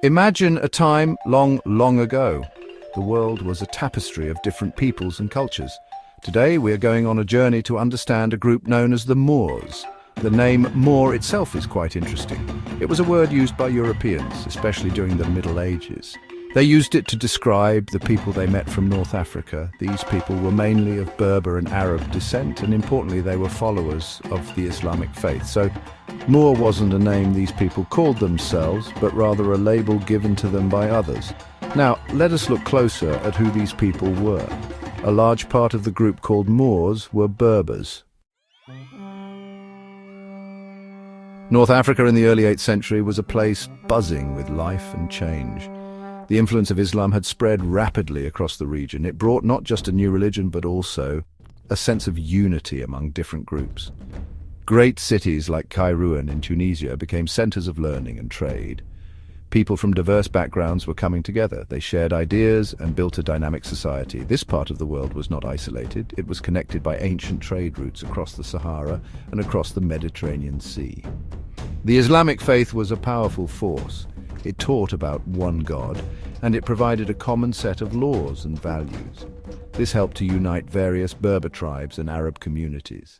Imagine a time long, long ago. The world was a tapestry of different peoples and cultures. Today we are going on a journey to understand a group known as the Moors. The name Moor itself is quite interesting. It was a word used by Europeans, especially during the Middle Ages. They used it to describe the people they met from North Africa. These people were mainly of Berber and Arab descent, and importantly they were followers of the Islamic faith. So Moor wasn't a name these people called themselves, but rather a label given to them by others. Now, let us look closer at who these people were. A large part of the group called Moors were Berbers. North Africa in the early 8th century was a place buzzing with life and change. The influence of Islam had spread rapidly across the region. It brought not just a new religion, but also a sense of unity among different groups. Great cities like Kairouan in Tunisia became centers of learning and trade. People from diverse backgrounds were coming together. They shared ideas and built a dynamic society. This part of the world was not isolated. It was connected by ancient trade routes across the Sahara and across the Mediterranean Sea. The Islamic faith was a powerful force. It taught about one God, and it provided a common set of laws and values. This helped to unite various Berber tribes and Arab communities.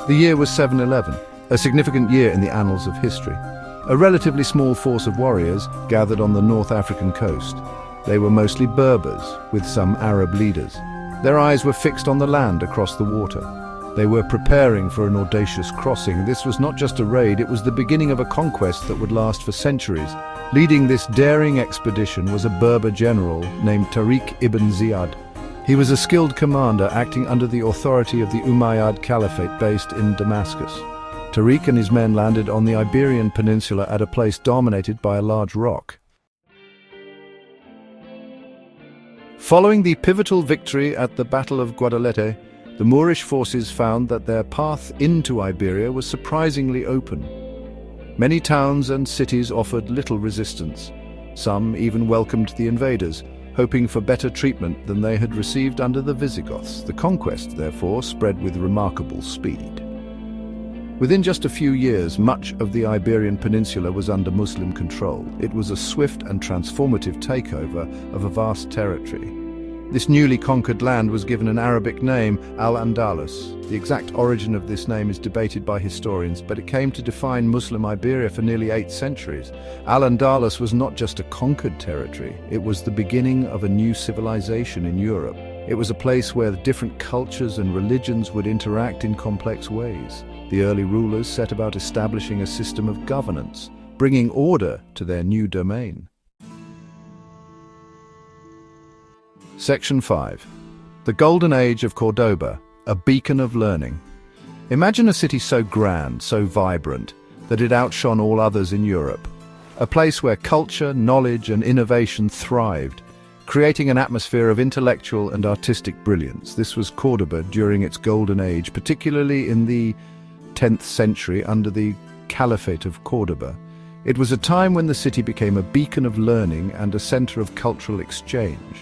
The year was 711, a significant year in the annals of history. A relatively small force of warriors gathered on the North African coast. They were mostly Berbers, with some Arab leaders. Their eyes were fixed on the land across the water. They were preparing for an audacious crossing. This was not just a raid, it was the beginning of a conquest that would last for centuries. Leading this daring expedition was a Berber general named Tariq ibn Ziyad. He was a skilled commander acting under the authority of the Umayyad Caliphate based in Damascus. Tariq and his men landed on the Iberian Peninsula at a place dominated by a large rock. Following the pivotal victory at the Battle of Guadalete, the Moorish forces found that their path into Iberia was surprisingly open. Many towns and cities offered little resistance. Some even welcomed the invaders, hoping for better treatment than they had received under the Visigoths. The conquest, therefore, spread with remarkable speed. Within just a few years, much of the Iberian Peninsula was under Muslim control. It was a swift and transformative takeover of a vast territory. This newly conquered land was given an Arabic name, Al-Andalus. The exact origin of this name is debated by historians, but it came to define Muslim Iberia for nearly 8 centuries. Al-Andalus was not just a conquered territory, it was the beginning of a new civilization in Europe. It was a place where different cultures and religions would interact in complex ways. The early rulers set about establishing a system of governance, bringing order to their new domain. Section 5. The Golden Age of Cordoba, a beacon of learning. Imagine a city so grand, so vibrant, that it outshone all others in Europe. A place where culture, knowledge and innovation thrived, creating an atmosphere of intellectual and artistic brilliance. This was Cordoba during its golden age, particularly in the 10th century under the Caliphate of Cordoba. It was a time when the city became a beacon of learning and a center of cultural exchange.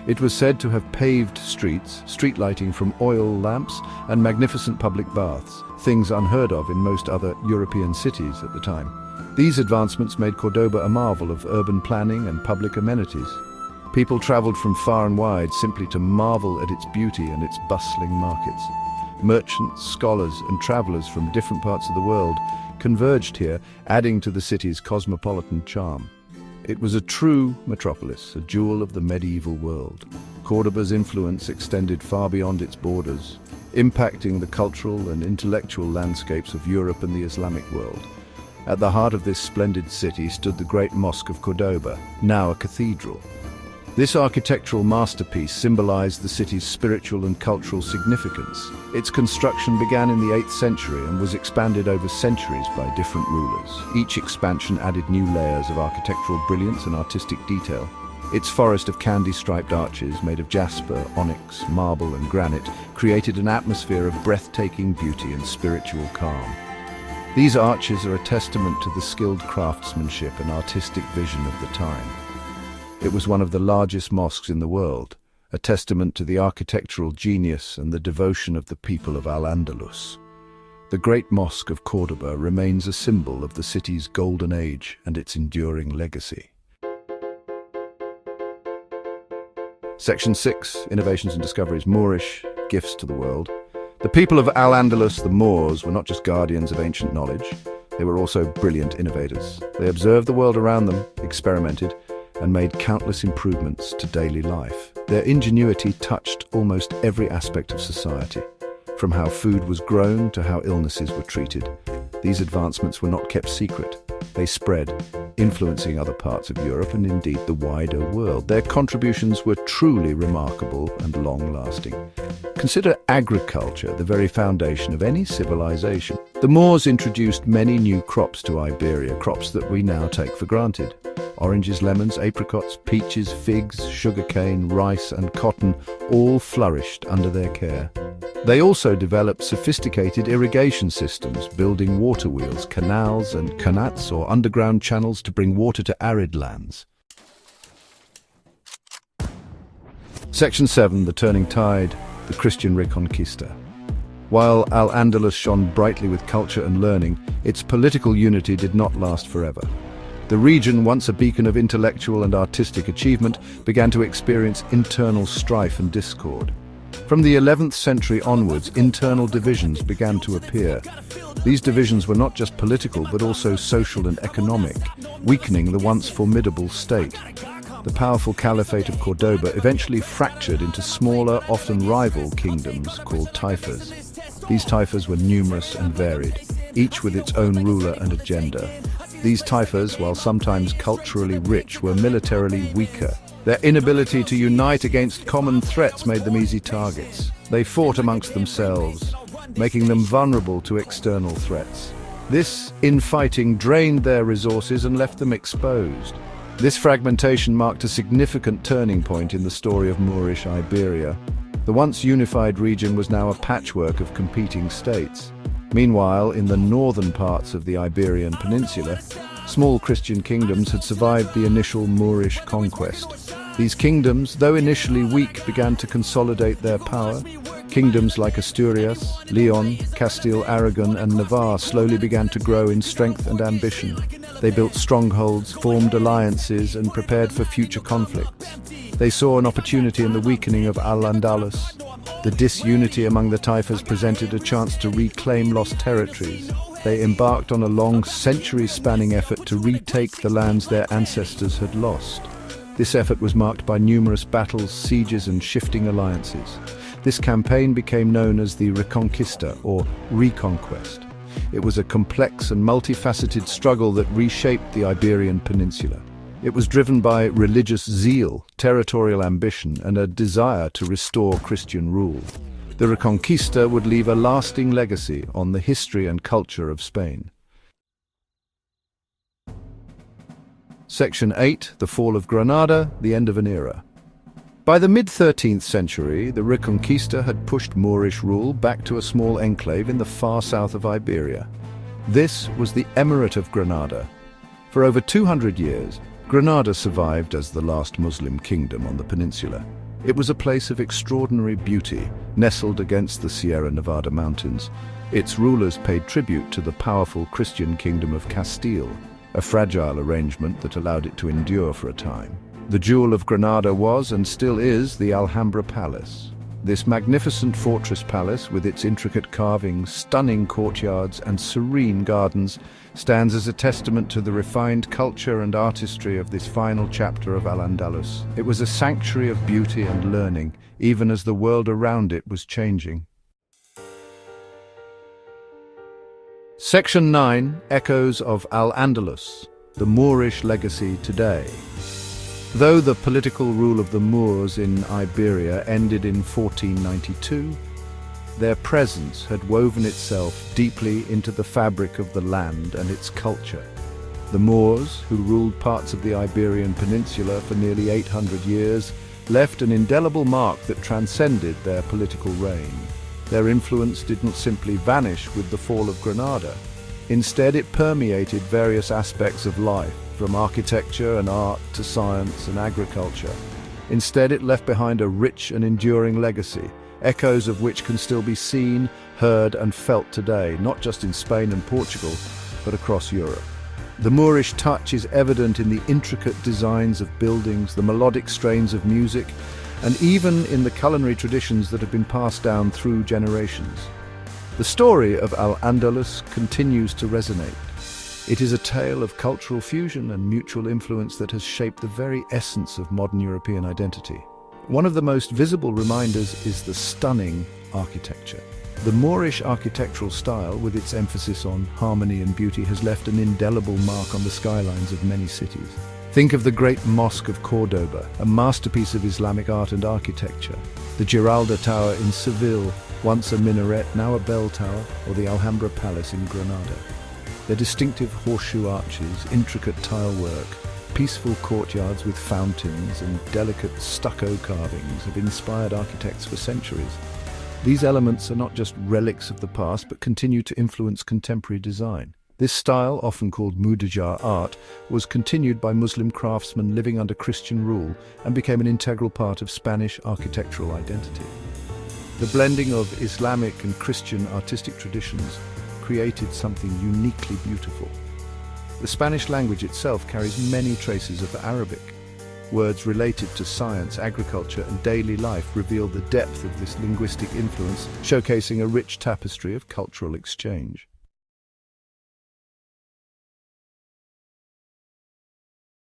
It was said to have paved streets, street lighting from oil lamps, and magnificent public baths, things unheard of in most other European cities at the time. These advancements made Cordoba a marvel of urban planning and public amenities. People traveled from far and wide simply to marvel at its beauty and its bustling markets. Merchants, scholars, and travelers from different parts of the world converged here, adding to the city's cosmopolitan charm. It was a true metropolis, a jewel of the medieval world. Cordoba's influence extended far beyond its borders, impacting the cultural and intellectual landscapes of Europe and the Islamic world. At the heart of this splendid city stood the Great Mosque of Cordoba, now a cathedral. This architectural masterpiece symbolized the city's spiritual and cultural significance. Its construction began in the 8th century and was expanded over centuries by different rulers. Each expansion added new layers of architectural brilliance and artistic detail. Its forest of candy-striped arches, made of jasper, onyx, marble and granite, created an atmosphere of breathtaking beauty and spiritual calm. These arches are a testament to the skilled craftsmanship and artistic vision of the time. It was one of the largest mosques in the world, a testament to the architectural genius and the devotion of the people of Al-Andalus. The Great Mosque of Cordoba remains a symbol of the city's golden age and its enduring legacy. Section 6, Innovations and Discoveries, Moorish, Gifts to the World. The people of Al-Andalus, the Moors, were not just guardians of ancient knowledge, they were also brilliant innovators. They observed the world around them, experimented, and made countless improvements to daily life. Their ingenuity touched almost every aspect of society, from how food was grown to how illnesses were treated. These advancements were not kept secret. They spread, influencing other parts of Europe and indeed the wider world. Their contributions were truly remarkable and long-lasting. Consider agriculture, the very foundation of any civilization. The Moors introduced many new crops to Iberia, crops that we now take for granted. Oranges, lemons, apricots, peaches, figs, sugarcane, rice and cotton all flourished under their care. They also developed sophisticated irrigation systems, building water wheels, canals and qanats or underground channels to bring water to arid lands. Section 7, The Turning Tide, the Christian Reconquista. While Al-Andalus shone brightly with culture and learning, its political unity did not last forever. The region, once a beacon of intellectual and artistic achievement, began to experience internal strife and discord. From the 11th century onwards, internal divisions began to appear. These divisions were not just political but also social and economic, weakening the once formidable state. The powerful Caliphate of Cordoba eventually fractured into smaller, often rival kingdoms called taifas. These taifas were numerous and varied, each with its own ruler and agenda. These taifas, while sometimes culturally rich, were militarily weaker. Their inability to unite against common threats made them easy targets. They fought amongst themselves, making them vulnerable to external threats. This infighting drained their resources and left them exposed. This fragmentation marked a significant turning point in the story of Moorish Iberia. The once unified region was now a patchwork of competing states. Meanwhile, in the northern parts of the Iberian Peninsula, small Christian kingdoms had survived the initial Moorish conquest. These kingdoms, though initially weak, began to consolidate their power. Kingdoms like Asturias, Leon, Castile, Aragon and Navarre slowly began to grow in strength and ambition. They built strongholds, formed alliances and prepared for future conflicts. They saw an opportunity in the weakening of Al-Andalus. The disunity among the taifas presented a chance to reclaim lost territories. They embarked on a long, centuries-spanning effort to retake the lands their ancestors had lost. This effort was marked by numerous battles, sieges and shifting alliances. This campaign became known as the Reconquista, or Reconquest. It was a complex and multifaceted struggle that reshaped the Iberian Peninsula. It was driven by religious zeal, territorial ambition, and a desire to restore Christian rule. The Reconquista would leave a lasting legacy on the history and culture of Spain. Section 8, The Fall of Granada, the End of an Era. By the mid-13th century, the Reconquista had pushed Moorish rule back to a small enclave in the far south of Iberia. This was the Emirate of Granada. For over 200 years, Granada survived as the last Muslim kingdom on the peninsula. It was a place of extraordinary beauty, nestled against the Sierra Nevada mountains. Its rulers paid tribute to the powerful Christian kingdom of Castile, a fragile arrangement that allowed it to endure for a time. The jewel of Granada was, and still is, the Alhambra Palace. This magnificent fortress palace, with its intricate carvings, stunning courtyards, and serene gardens, stands as a testament to the refined culture and artistry of this final chapter of Al-Andalus. It was a sanctuary of beauty and learning, even as the world around it was changing. Section 9, Echoes of Al-Andalus, the Moorish legacy today. Though the political rule of the Moors in Iberia ended in 1492, their presence had woven itself deeply into the fabric of the land and its culture. The Moors, who ruled parts of the Iberian Peninsula for nearly 800 years, left an indelible mark that transcended their political reign. Their influence didn't simply vanish with the fall of Granada. Instead, it permeated various aspects of life, from architecture and art to science and agriculture. Instead, it left behind a rich and enduring legacy, echoes of which can still be seen, heard and felt today, not just in Spain and Portugal, but across Europe. The Moorish touch is evident in the intricate designs of buildings, the melodic strains of music, and even in the culinary traditions that have been passed down through generations. The story of Al-Andalus continues to resonate. It is a tale of cultural fusion and mutual influence that has shaped the very essence of modern European identity. One of the most visible reminders is the stunning architecture. The Moorish architectural style, with its emphasis on harmony and beauty, has left an indelible mark on the skylines of many cities. Think of the Great Mosque of Cordoba, a masterpiece of Islamic art and architecture. The Giralda Tower in Seville, once a minaret, now a bell tower, or the Alhambra Palace in Granada. Their distinctive horseshoe arches, intricate tile work, peaceful courtyards with fountains, and delicate stucco carvings have inspired architects for centuries. These elements are not just relics of the past, but continue to influence contemporary design. This style, often called Mudejar art, was continued by Muslim craftsmen living under Christian rule and became an integral part of Spanish architectural identity. The blending of Islamic and Christian artistic traditions created something uniquely beautiful. The Spanish language itself carries many traces of Arabic. Words related to science, agriculture, and daily life reveal the depth of this linguistic influence, showcasing a rich tapestry of cultural exchange.